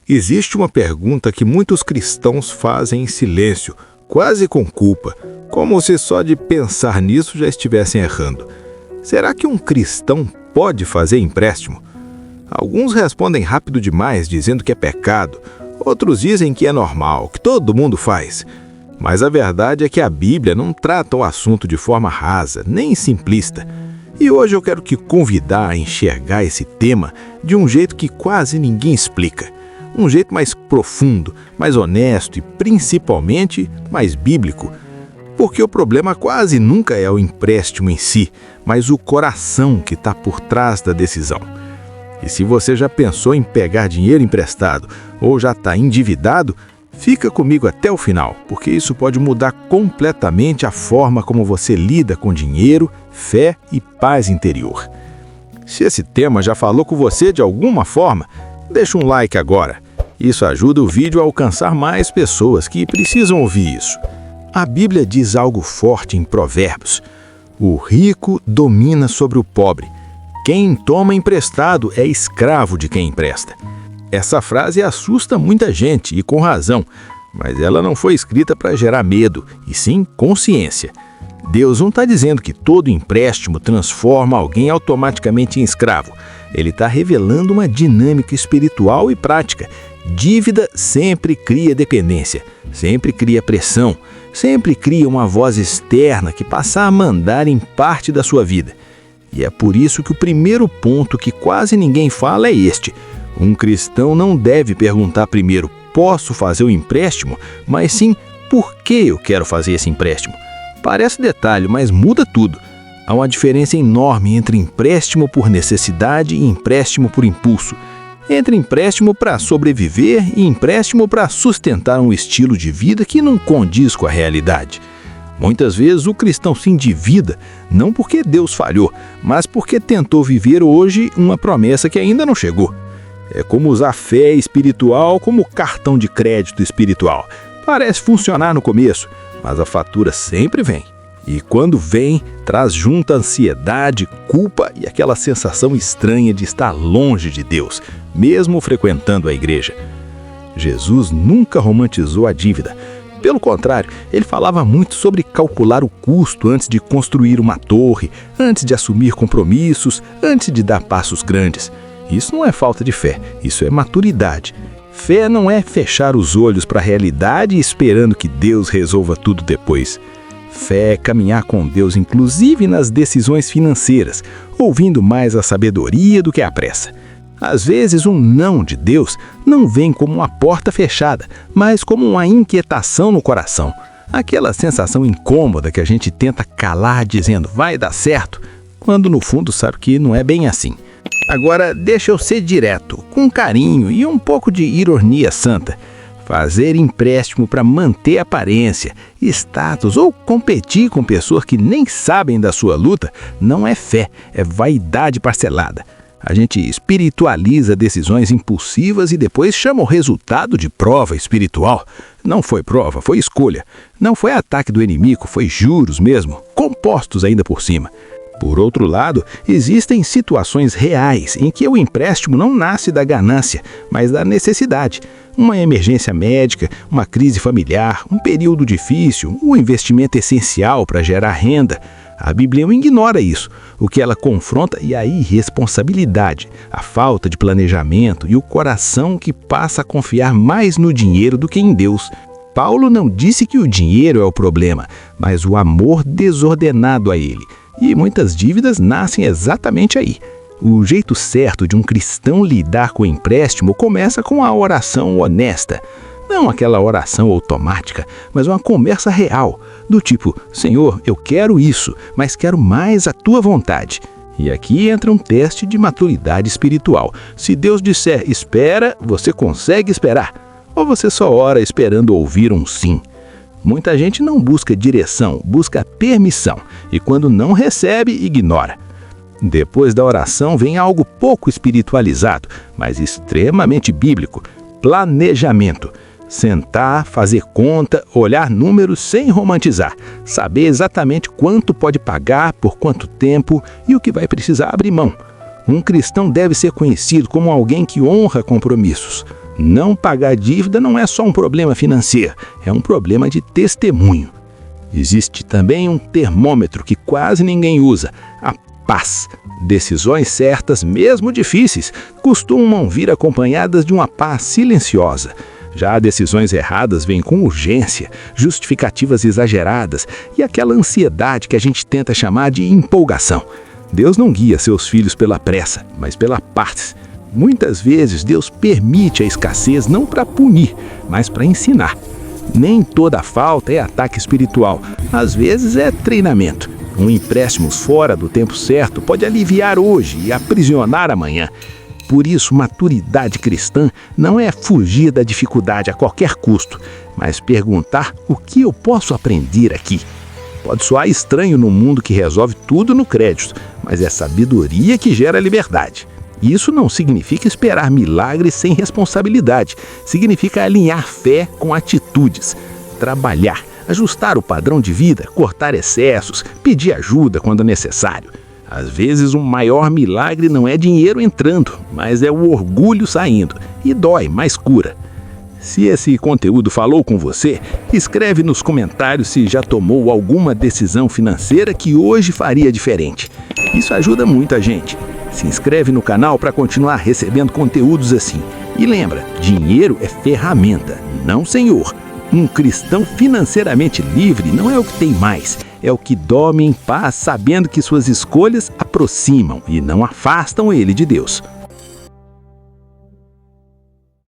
Existe uma pergunta que muitos cristãos fazem em silêncio, quase com culpa, como se só de pensar nisso já estivessem errando. Será que um cristão pode fazer empréstimo? Alguns respondem rápido demais, dizendo que é pecado. Outros dizem que é normal, que todo mundo faz. Mas a verdade é que a Bíblia não trata o assunto de forma rasa, nem simplista. E hoje eu quero te convidar a enxergar esse tema de um jeito que quase ninguém explica. Um jeito mais profundo, mais honesto e, principalmente, mais bíblico. Porque o problema quase nunca é o empréstimo em si, mas o coração que está por trás da decisão. E se você já pensou em pegar dinheiro emprestado ou já está endividado, fica comigo até o final, porque isso pode mudar completamente a forma como você lida com dinheiro, fé e paz interior. Se esse tema já falou com você de alguma forma, deixa um like agora. Isso ajuda o vídeo a alcançar mais pessoas que precisam ouvir isso. A Bíblia diz algo forte em Provérbios. O rico domina sobre o pobre. Quem toma emprestado é escravo de quem empresta. Essa frase assusta muita gente, e com razão, mas ela não foi escrita para gerar medo, e sim consciência. Deus não está dizendo que todo empréstimo transforma alguém automaticamente em escravo. Ele está revelando uma dinâmica espiritual e prática. Dívida sempre cria dependência, sempre cria pressão, sempre cria uma voz externa que passa a mandar em parte da sua vida. E é por isso que o primeiro ponto que quase ninguém fala é este. Um cristão não deve perguntar primeiro, posso fazer o empréstimo? Mas sim, por que eu quero fazer esse empréstimo? Parece detalhe, mas muda tudo. Há uma diferença enorme entre empréstimo por necessidade e empréstimo por impulso. Entre empréstimo para sobreviver e empréstimo para sustentar um estilo de vida que não condiz com a realidade. Muitas vezes o cristão se endivida, não porque Deus falhou, mas porque tentou viver hoje uma promessa que ainda não chegou. É como usar fé espiritual como cartão de crédito espiritual. Parece funcionar no começo, mas a fatura sempre vem. E quando vem, traz junto ansiedade, culpa e aquela sensação estranha de estar longe de Deus, mesmo frequentando a igreja. Jesus nunca romantizou a dívida. Pelo contrário, ele falava muito sobre calcular o custo antes de construir uma torre, antes de assumir compromissos, antes de dar passos grandes. Isso não é falta de fé, isso é maturidade. Fé não é fechar os olhos para a realidade esperando que Deus resolva tudo depois. Fé é caminhar com Deus, inclusive nas decisões financeiras, ouvindo mais a sabedoria do que a pressa. Às vezes, um não de Deus não vem como uma porta fechada, mas como uma inquietação no coração. Aquela sensação incômoda que a gente tenta calar dizendo vai dar certo, quando no fundo sabe que não é bem assim. Agora, deixa eu ser direto, com carinho e um pouco de ironia santa. Fazer empréstimo para manter aparência, status ou competir com pessoas que nem sabem da sua luta não é fé, é vaidade parcelada. A gente espiritualiza decisões impulsivas e depois chama o resultado de prova espiritual. Não foi prova, foi escolha. Não foi ataque do inimigo, foi juros mesmo, compostos ainda por cima. Por outro lado, existem situações reais em que o empréstimo não nasce da ganância, mas da necessidade. Uma emergência médica, uma crise familiar, um período difícil, um investimento essencial para gerar renda. A Bíblia não ignora isso. O que ela confronta é a irresponsabilidade, a falta de planejamento e o coração que passa a confiar mais no dinheiro do que em Deus. Paulo não disse que o dinheiro é o problema, mas o amor desordenado a ele. E muitas dívidas nascem exatamente aí. O jeito certo de um cristão lidar com o empréstimo começa com a oração honesta. Não aquela oração automática, mas uma conversa real, do tipo, Senhor, eu quero isso, mas quero mais a tua vontade. E aqui entra um teste de maturidade espiritual. Se Deus disser espera, você consegue esperar? Ou você só ora esperando ouvir um sim? Muita gente não busca direção, busca permissão, e quando não recebe, ignora. Depois da oração vem algo pouco espiritualizado, mas extremamente bíblico: planejamento. Sentar, fazer conta, olhar números sem romantizar, saber exatamente quanto pode pagar, por quanto tempo e o que vai precisar abrir mão. Um cristão deve ser conhecido como alguém que honra compromissos. Não pagar dívida não é só um problema financeiro, é um problema de testemunho. Existe também um termômetro que quase ninguém usa, a paz. Decisões certas, mesmo difíceis, costumam vir acompanhadas de uma paz silenciosa. Já decisões erradas vêm com urgência, justificativas exageradas e aquela ansiedade que a gente tenta chamar de empolgação. Deus não guia seus filhos pela pressa, mas pela paz. Muitas vezes Deus permite a escassez não para punir, mas para ensinar. Nem toda falta é ataque espiritual, às vezes é treinamento. Um empréstimo fora do tempo certo pode aliviar hoje e aprisionar amanhã. Por isso, maturidade cristã não é fugir da dificuldade a qualquer custo, mas perguntar o que eu posso aprender aqui. Pode soar estranho no mundo que resolve tudo no crédito, mas é sabedoria que gera liberdade. Isso não significa esperar milagres sem responsabilidade. Significa alinhar fé com atitudes, trabalhar, ajustar o padrão de vida, cortar excessos, pedir ajuda quando necessário. Às vezes, um maior milagre não é dinheiro entrando, mas é o orgulho saindo. E dói, mas cura. Se esse conteúdo falou com você, escreve nos comentários se já tomou alguma decisão financeira que hoje faria diferente. Isso ajuda muito a gente. Se inscreve no canal para continuar recebendo conteúdos assim. E lembra, dinheiro é ferramenta, não senhor. Um cristão financeiramente livre não é o que tem mais, é o que dorme em paz sabendo que suas escolhas aproximam e não afastam ele de Deus.